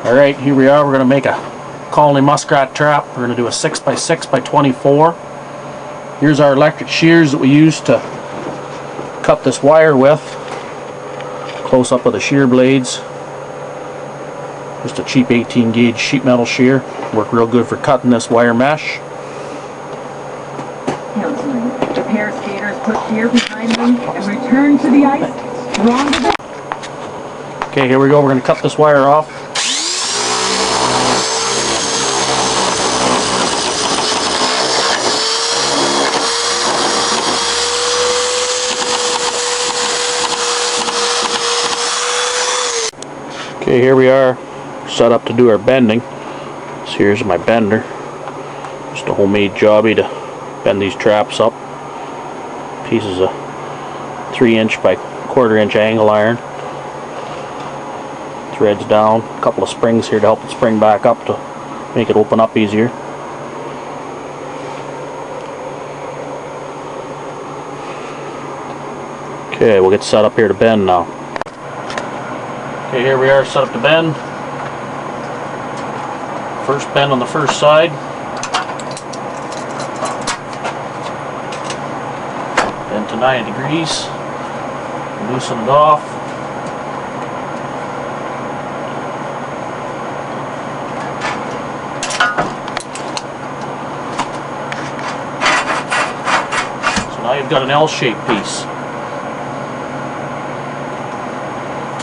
Alright, here we are. We're going to make a colony muskrat trap. We're going to do a 6x6 by 24. Here's our electric shears that we use to cut this wire with. Close up of the shear blades. Just a cheap 18 gauge sheet metal shear. Work real good for cutting this wire mesh. The pair of skaters put gear behind them and return to the ice stronger than... Okay, here we go. We're going to cut this wire off. Okay, here we are, set up to do our bending. So here's my bender. Just a homemade jobby to bend these traps up. Pieces of 3" by 1/4" angle iron. Threads down, a couple of springs here to help it spring back up to make it open up easier. Okay, we'll get set up here to bend now. Okay, here we are set up to bend. First bend on the first side. Bend to 90 degrees. Loosen it off. So now you've got an L-shaped piece.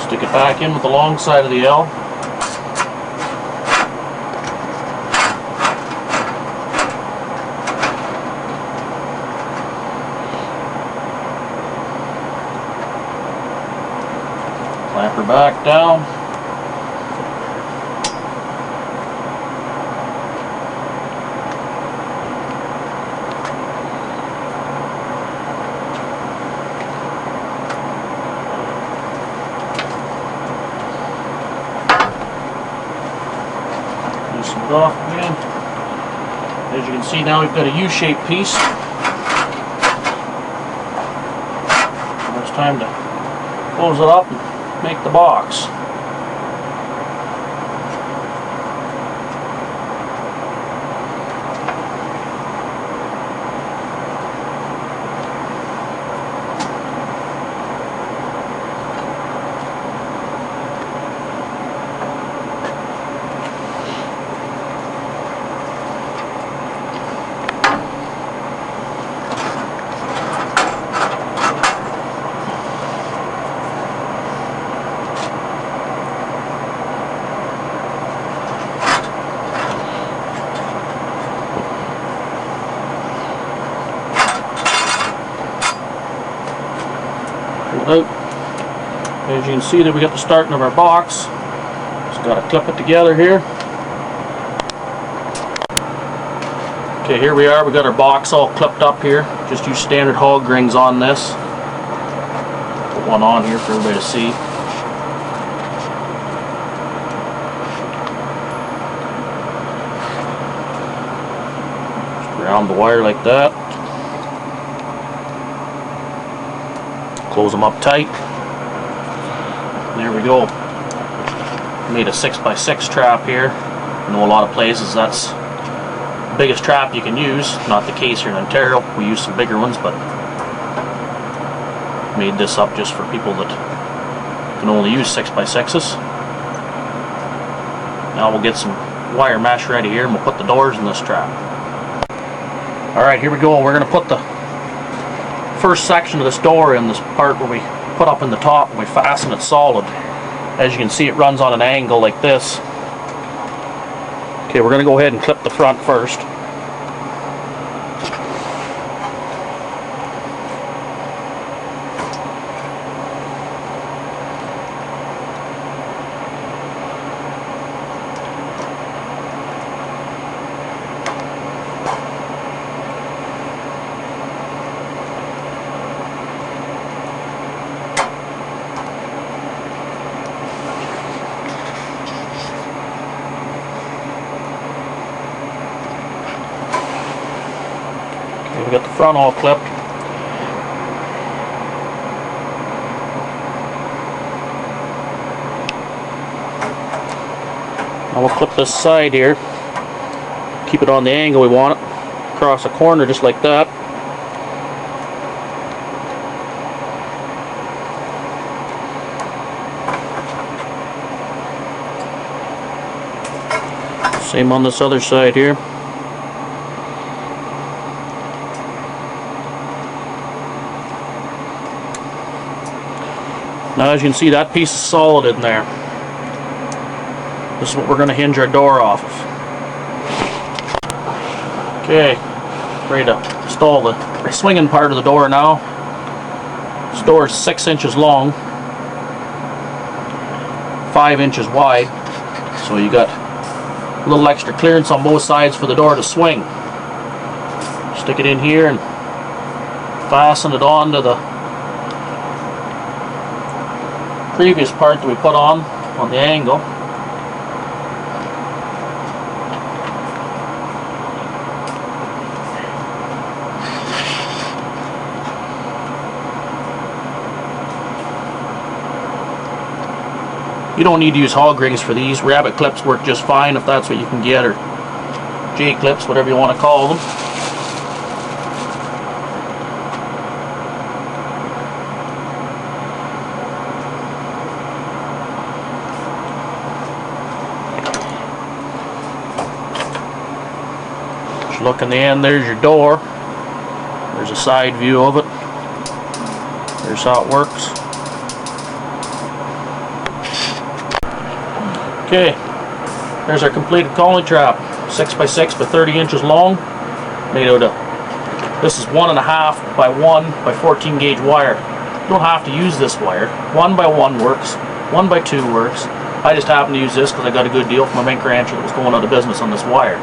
Stick it back in with the long side of the L. Clamp her back down. Loosen it off again. As you can see, now we've got a U-shaped piece. Now it's time to close it up and make the box. Out. As you can see, that we got the starting of our box. Just got to clip it together here. Okay, here we are. We got our box all clipped up here. Just use standard hog rings on this. Put one on here for everybody to see. Just round the wire like that. Close them up tight. There we go. Made a 6x6 trap here. I know a lot of places that's the biggest trap you can use. Not the case here in Ontario. We use some bigger ones, but made this up just for people that can only use 6x6s. Now we'll get some wire mesh ready here and we'll put the doors in this trap. Alright, here we go. We're going to put the first section of this door in this part where we put up in the top and we fasten it solid. As you can see, it runs on an angle like this. Okay, we're going to go ahead and clip the front first. We got the front all clipped. Now we'll clip this side here, keep it on the angle we want it, across a corner just like that. Same on this other side here. Now as you can see, that piece is solid in there. This is what we're going to hinge our door off of. Okay, ready to install the swinging part of the door now. This door is 6 inches long, 5 inches wide, so you got a little extra clearance on both sides for the door to swing. Stick it in here and fasten it on to the previous part that we put on the angle. You don't need to use hog rings for these. Rabbit clips work just fine if that's what you can get, or J clips, whatever you want to call them. Just look in the end, there's your door. There's a side view of it. There's how it works. Okay, there's our completed colony trap, 6 by 6 by 30 inches long, made out of, this is 1.5 by 1 by 14 gauge wire. You don't have to use this wire. 1 by 1 works, 1 by 2 works. I just happen to use this because I got a good deal from a mink rancher that was going out of business on this wire.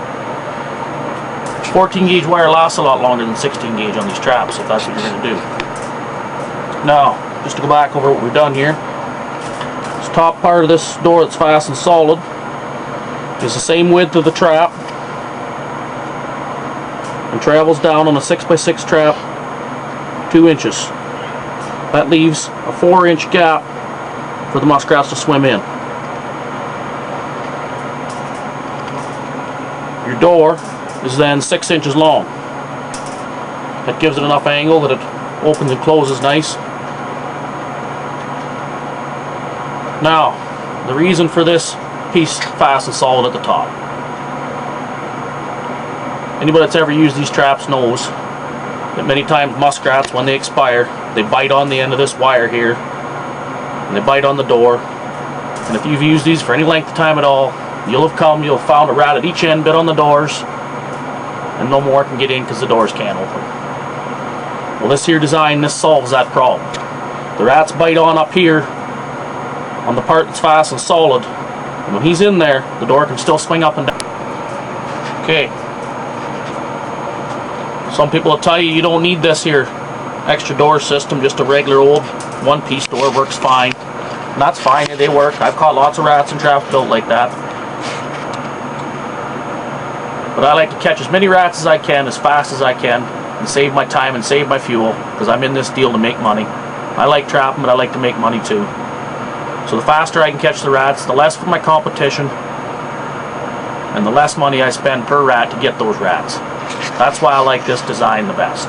14 gauge wire lasts a lot longer than 16 gauge on these traps, if that's what you're going to do. Now, just to go back over what we've done here. Top part of this door that's fastened solid is the same width of the trap and travels down on a 6 by 6 trap 2 inches. That leaves a 4-inch gap for the muskrats to swim in. Your door is then 6 inches long. That gives it enough angle that it opens and closes nice. Now, the reason for this piece fastened solid at the top. Anybody that's ever used these traps knows that many times muskrats, when they expire, they bite on the end of this wire here, and they bite on the door. And if you've used these for any length of time at all, you'll have found a rat at each end bit on the doors, and no more can get in because the doors can't open. Well, this here design, this solves that problem. The rats bite on up here on the part that's fastened solid, and when he's in there, the door can still swing up and down. Okay. Some people will tell you don't need this here extra door system, just a regular old one-piece door works fine. And that's fine, they work. I've caught lots of rats and traps built like that. But I like to catch as many rats as I can, as fast as I can, and save my time and save my fuel, because I'm in this deal to make money. I like trapping, but I like to make money too. So the faster I can catch the rats, the less for my competition, and the less money I spend per rat to get those rats. That's why I like this design the best.